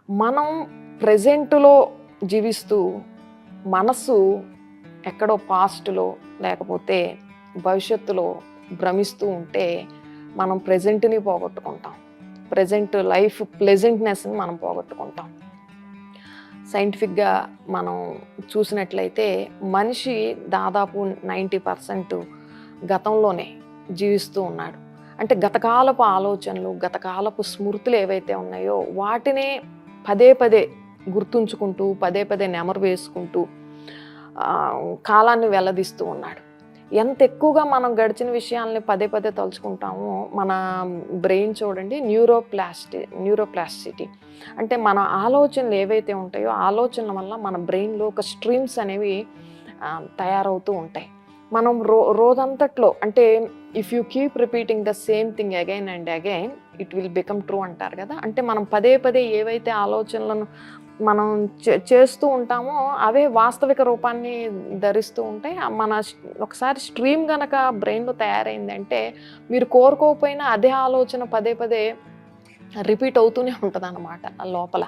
మనం ప్రెజెంటులో జీవిస్తూ మనసు ఎక్కడో పాస్ట్లో లేకపోతే భవిష్యత్తులో భ్రమిస్తూ ఉంటే మనం ప్రెజెంట్ని పోగొట్టుకుంటాం. ప్రెజెంట్ లైఫ్ ప్లెజెంట్నెస్ని మనం పోగొట్టుకుంటాం. సైంటిఫిక్గా మనం చూసినట్లయితే మనిషి దాదాపు 90% గతంలోనే జీవిస్తూ ఉన్నాడు. అంటే గతకాలపు ఆలోచనలు, గతకాలపు స్మృతులు ఏవైతే ఉన్నాయో వాటినే పదే పదే గుర్తుంచుకుంటూ, పదే పదే నెమరు వేసుకుంటూ కాలాన్ని వెల్లదీస్తూ ఉన్నాడు. ఎంత ఎక్కువగా మనం గడిచిన విషయాల్ని పదే పదే తలుచుకుంటామో మన బ్రెయిన్ చూడండి న్యూరోప్లాస్టిసిటీ అంటే మన ఆలోచనలు ఏవైతే ఉంటాయో ఆలోచనల వల్ల మన బ్రెయిన్లో ఒక స్ట్రీమ్స్ అనేవి తయారవుతూ ఉంటాయి. మనం రోజంతట్లో అంటే if you keep repeating the same thing again and again it will become true అంటారు కదా. అంటే మనం పదే పదే ఏవైతే ఆలోచనలను మనం చేస్తూ ఉంటామో అవే వాస్తవిక రూపాన్ని ధరిస్తూ ఉంటాయి. ఒకసారి స్ట్రీమ్ గనక బ్రెయిన్లో తయారైందంటే మీరు కోరుకోకపోయినా అదే ఆలోచన పదే పదే రిపీట్ అవుతూనే ఉంటుంది అన్నమాట లోపల.